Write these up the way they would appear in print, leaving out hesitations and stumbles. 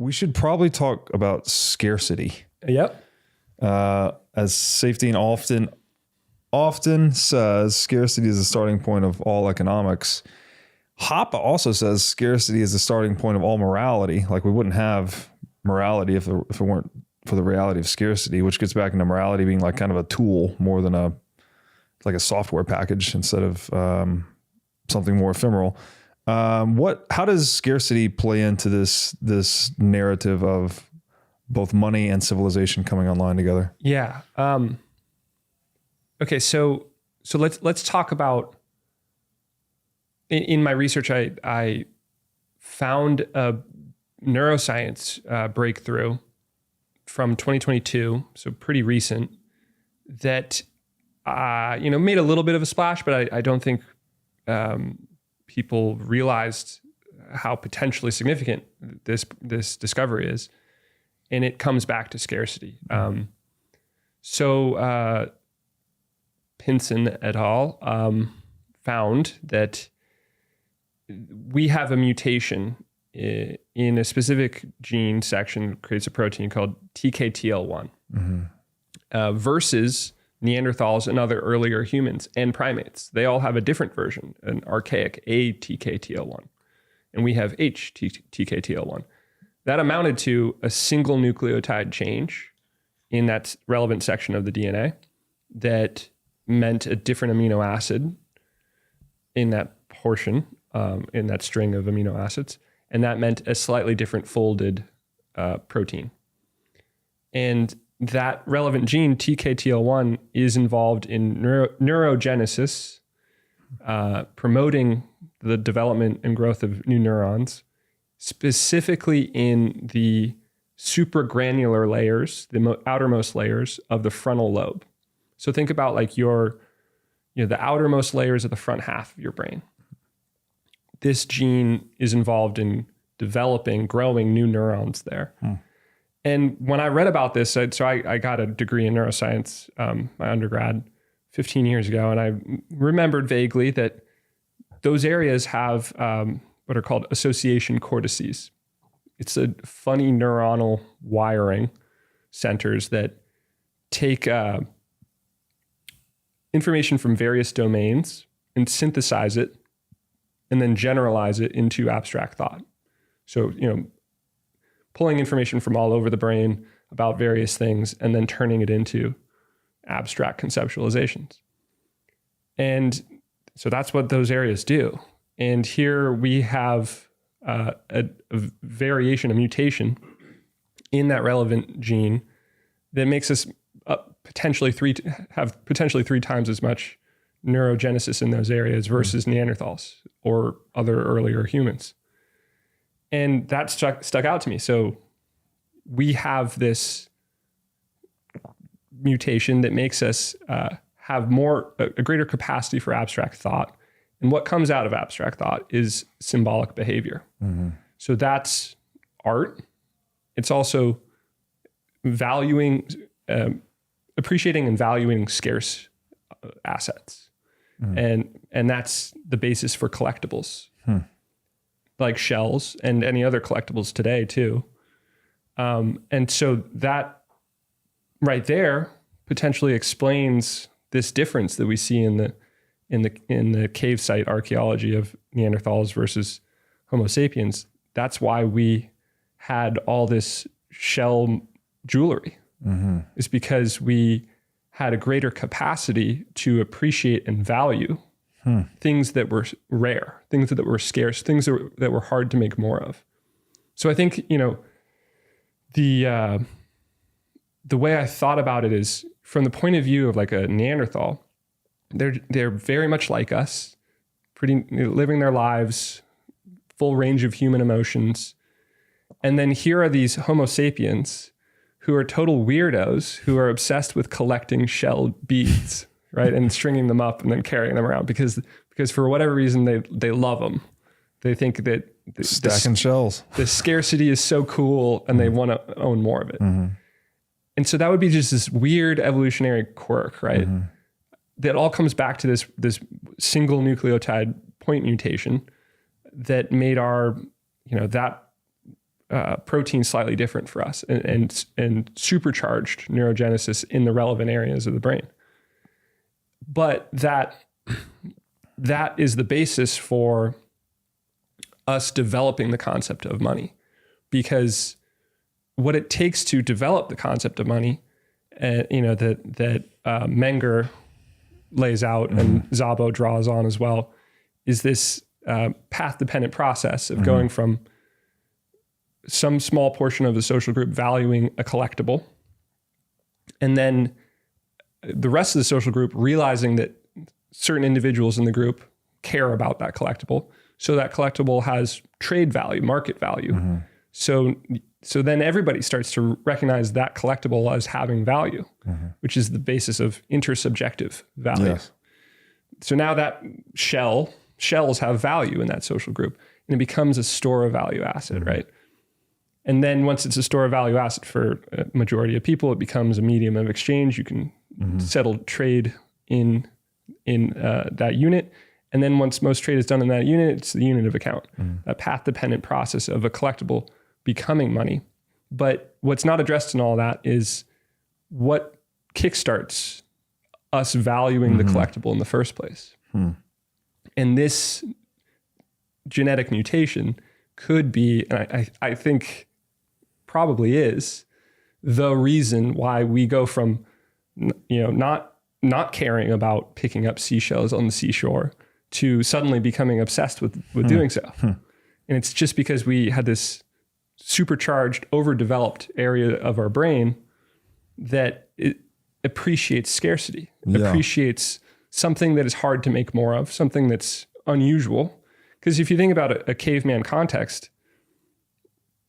we should probably talk about scarcity. Yep. As Safety often says, scarcity is the starting point of all economics. Hoppe also says scarcity is the starting point of all morality. Like, we wouldn't have morality if it weren't for the reality of scarcity, which gets back into morality being like kind of a tool more than a software package instead of something more ephemeral. How does scarcity play into this narrative of both money and civilization coming online together? Yeah. Okay. So let's talk about, in my research, I found a neuroscience breakthrough from 2022, so pretty recent, that made a little bit of a splash, but I don't think people realized how potentially significant this discovery is, and it comes back to scarcity. Pinson et al. Found that we have a mutation in a specific gene section that creates a protein called TKTL1 versus Neanderthals and other earlier humans and primates. They all have a different version, an archaic ATKTL1, and we have HTKTL1. That amounted to a single nucleotide change in that relevant section of the DNA that meant a different amino acid in that portion, in that string of amino acids, and that meant a slightly different folded protein. And that relevant gene, TKTL1, is involved in neurogenesis, promoting the development and growth of new neurons, specifically in the supragranular layers, the outermost layers of the frontal lobe. So think about like the outermost layers of the front half of your brain. This gene is involved in developing, growing new neurons there. And when I read about this, I got a degree in neuroscience, my undergrad 15 years ago, and I remembered vaguely that those areas have what are called association cortices. It's a funny neuronal wiring centers that take information from various domains and synthesize it and then generalize it into abstract thought. So, pulling information from all over the brain about various things and then turning it into abstract conceptualizations. And so that's what those areas do. And here we have a variation, a mutation in that relevant gene that makes us potentially three times as much neurogenesis in those areas versus Neanderthals or other earlier humans. And that stuck out to me. So we have this mutation that makes us have a greater capacity for abstract thought. And what comes out of abstract thought is symbolic behavior. So that's art. It's also appreciating and valuing scarce assets. And that's the basis for collectibles. Like shells and any other collectibles today too. And so that right there potentially explains this difference that we see in the cave site archaeology of Neanderthals versus Homo sapiens. That's why we had all this shell jewelry. It's because we had a greater capacity to appreciate and value things that were rare, things that were scarce, things that were hard to make more of. So I think, the way I thought about it is from the point of view of like a Neanderthal, they're very much like us, living their lives, full range of human emotions. And then here are these Homo sapiens who are total weirdos who are obsessed with collecting shell beads, right? And stringing them up and then carrying them around because for whatever reason, they love them. They think that stacking shells, the scarcity is so cool and they want to own more of it. And so that would be just this weird evolutionary quirk, right? That all comes back to this single nucleotide point mutation that made our, that proteins slightly different for us and supercharged neurogenesis in the relevant areas of the brain. But that is the basis for us developing the concept of money, because what it takes to develop the concept of money, that Menger lays out and Szabo draws on as well, is this path-dependent process of going from some small portion of the social group valuing a collectible, and then the rest of the social group realizing that certain individuals in the group care about that collectible. So that collectible has trade value, market value. So then everybody starts to recognize that collectible as having value, which is the basis of intersubjective value. Yes. So now that shells have value in that social group, and it becomes a store of value asset, right? And then once it's a store of value asset for a majority of people, it becomes a medium of exchange. You can settle trade in that unit. And then once most trade is done in that unit, it's the unit of account, a path-dependent process of a collectible becoming money. But what's not addressed in all that is what kickstarts us valuing the collectible in the first place. And this genetic mutation could be, and I think probably is, the reason why we go from not caring about picking up seashells on the seashore to suddenly becoming obsessed with doing so. And it's just because we had this supercharged, overdeveloped area of our brain that it appreciates scarcity, appreciates something that is hard to make more of, something that's unusual. Because if you think about a caveman context,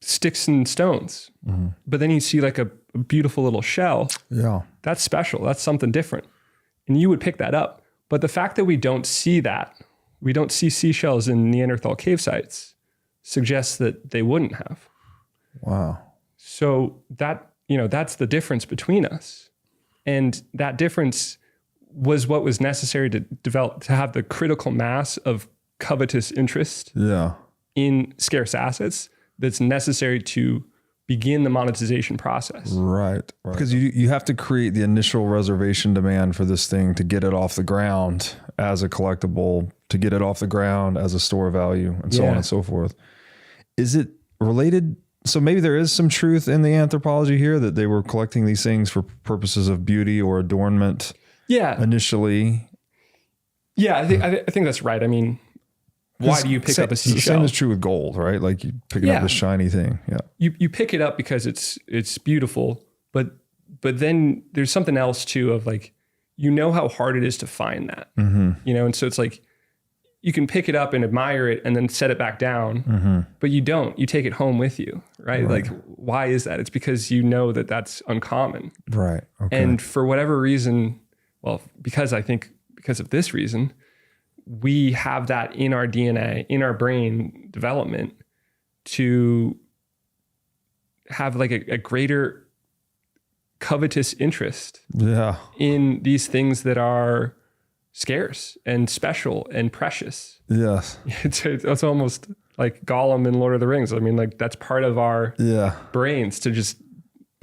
sticks and stones, but then you see like a beautiful little shell, that's special, that's something different. And you would pick that up. But the fact that we don't see that, we don't see seashells in Neanderthal cave sites, suggests that they wouldn't have. Wow. So that's the difference between us. And that difference was what was necessary to develop, to have the critical mass of covetous interest in scarce assets that's necessary to begin the monetization process. Right. Because you have to create the initial reservation demand for this thing to get it off the ground as a collectible, to get it off the ground as a store of value, and so on and so forth. Is it related? So maybe there is some truth in the anthropology here that they were collecting these things for purposes of beauty or adornment initially. Yeah, I think that's right. I mean, why do you pick up a seashell? The same is true with gold, right? Like you picking up this shiny thing. Yeah. You pick it up because it's beautiful, but then there's something else too of like, how hard it is to find that, and so it's like, you can pick it up and admire it and then set it back down, but you don't. You take it home with you, right? Like, why is that? It's because that's uncommon. Right. Okay. And for whatever reason, because of this reason, we have that in our DNA, in our brain development, to have like a greater covetous interest in these things that are scarce and special and precious. Yes. It's almost like Gollum in Lord of the Rings. I mean, like that's part of our brains to just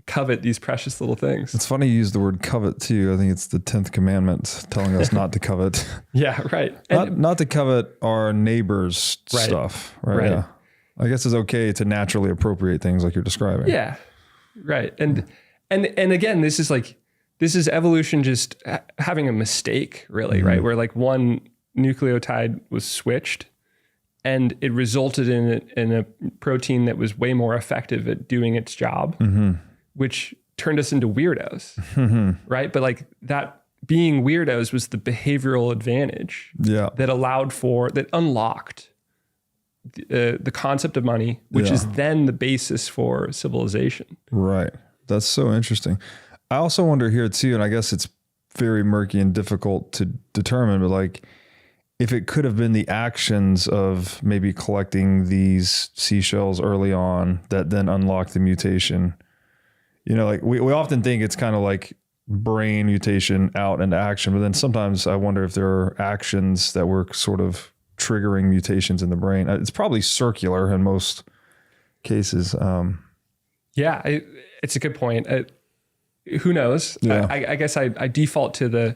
covet these precious little things. It's funny you use the word covet too. I think it's the 10th commandment telling us not to covet. Yeah, right. Not to covet our neighbor's stuff. Right. Yeah. I guess it's okay to naturally appropriate things like you're describing. Yeah. Right. And again, this is evolution just having a mistake, really, right? Where like one nucleotide was switched and it resulted in a protein that was way more effective at doing its job, which turned us into weirdos, right? But like that being weirdos was the behavioral advantage that unlocked the concept of money, which is then the basis for civilization. Right. That's so interesting. I also wonder here too, and I guess it's very murky and difficult to determine, but like if it could have been the actions of maybe collecting these seashells early on that then unlocked the mutation. Like we often think it's kind of like brain mutation out into action, but then sometimes I wonder if there are actions that were sort of triggering mutations in the brain. It's probably circular in most cases. Yeah, it's a good point. Who knows? Yeah. I guess I default to the,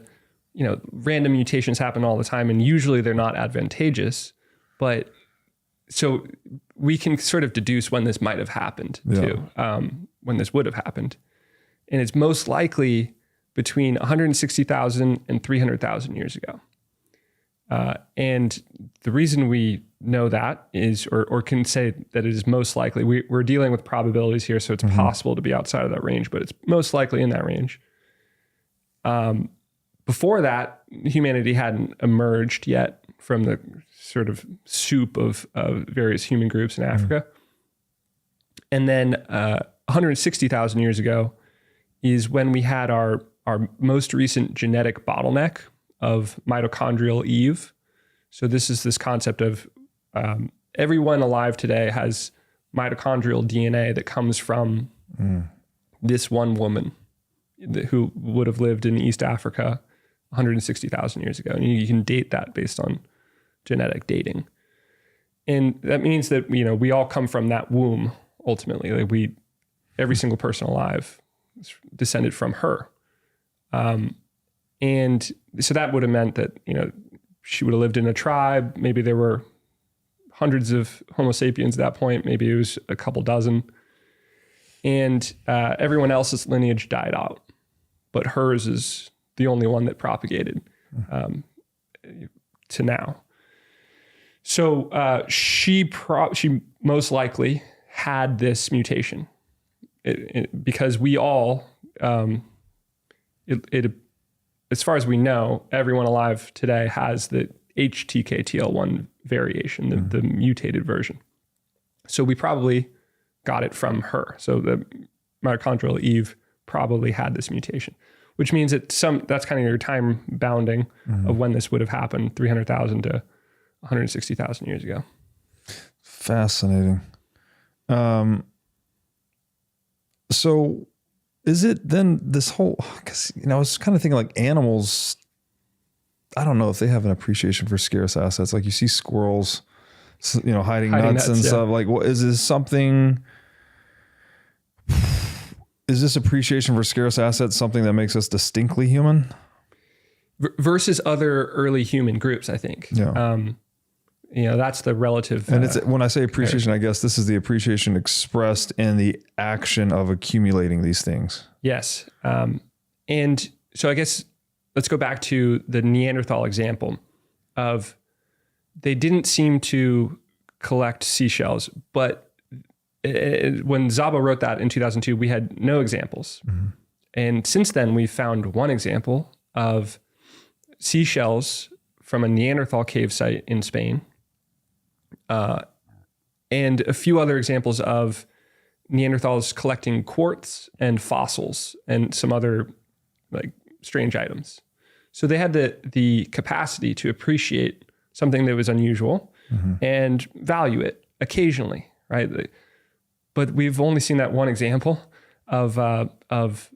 random mutations happen all the time, and usually they're not advantageous. But so we can sort of deduce when this might have happened too, when this would have happened. And it's most likely between 160,000 and 300,000 years ago. And the reason we know that is, or can say that it is most likely, we're dealing with probabilities here, so it's possible to be outside of that range, but it's most likely in that range. Before that, humanity hadn't emerged yet from the sort of soup of various human groups in Africa. And then 160,000 years ago is when we had our most recent genetic bottleneck of mitochondrial Eve. So this is this concept of everyone alive today has mitochondrial DNA that comes from this one woman who would have lived in East Africa 160,000 years ago. And you can date that based on genetic dating. And that means that, we all come from that womb ultimately. Like every single person alive is descended from her. And so that would have meant that, she would have lived in a tribe. Maybe there were hundreds of Homo sapiens at that point. Maybe it was a couple dozen. And everyone else's lineage died out. But hers is the only one that propagated to now. So she most likely had this mutation because we all, as far as we know, everyone alive today has the HTK-TL1 variation, the mutated version. So we probably got it from her. So the mitochondrial Eve probably had this mutation, which means that's kind of your time bounding of when this would have happened, 300,000 to 160,000 years ago. Fascinating. So is it then this whole, because, I was kind of thinking like animals, I don't know if they have an appreciation for scarce assets. Like you see squirrels, hiding nuts and stuff. Like, what is this something? Is this appreciation for scarce assets something that makes us distinctly human? Versus other early human groups, I think. Yeah. That's the relative. And it's when I say appreciation, I guess this is the appreciation expressed in the action of accumulating these things. Yes. And so I guess let's go back to the Neanderthal example of they didn't seem to collect seashells, but when Szabo wrote that in 2002, we had no examples. And since then, we found one example of seashells from a Neanderthal cave site in Spain, and a few other examples of Neanderthals collecting quartz and fossils and some other like strange items. So they had the capacity to appreciate something that was unusual and value it occasionally, right? But we've only seen that one example of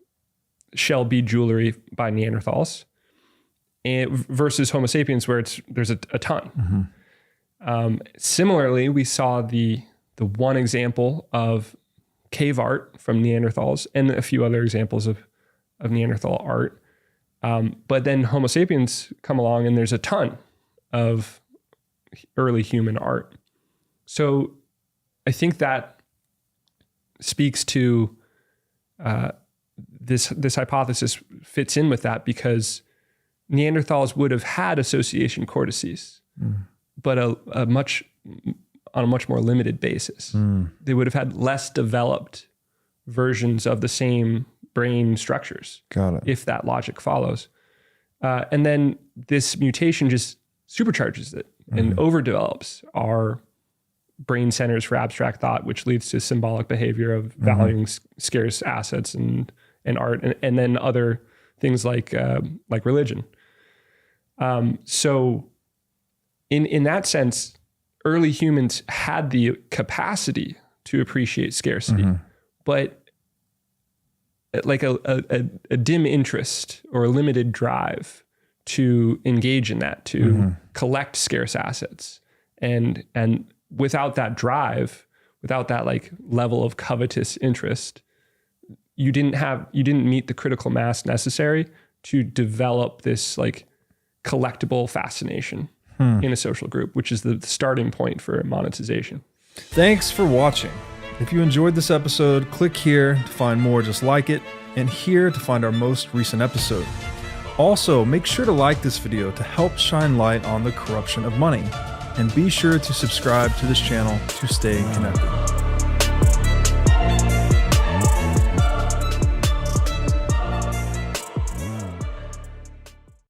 shell bead jewelry by Neanderthals, versus Homo sapiens, where there's a ton. Similarly, we saw the one example of cave art from Neanderthals and a few other examples of Neanderthal art. But then Homo sapiens come along and there's a ton of early human art. So I think that speaks to this hypothesis fits in with that, because Neanderthals would have had association cortices, but on a much more limited basis. They would have had less developed versions of the same brain structures. Got it. If that logic follows. And then this mutation just supercharges it and overdevelops our brain centers for abstract thought, which leads to symbolic behavior of valuing scarce assets and art, and then other things like religion. So in that sense, early humans had the capacity to appreciate scarcity, but like a dim interest or a limited drive to engage in that, to collect scarce assets. And without that drive, without that like level of covetous interest, you didn't meet the critical mass necessary to develop this like collectible fascination in a social group, which is the starting point for monetization. Thanks for watching. If you enjoyed this episode, click here to find more just like it, and here to find our most recent episode. Also, make sure to like this video to help shine light on the corruption of money, and be sure to subscribe to this channel to stay connected.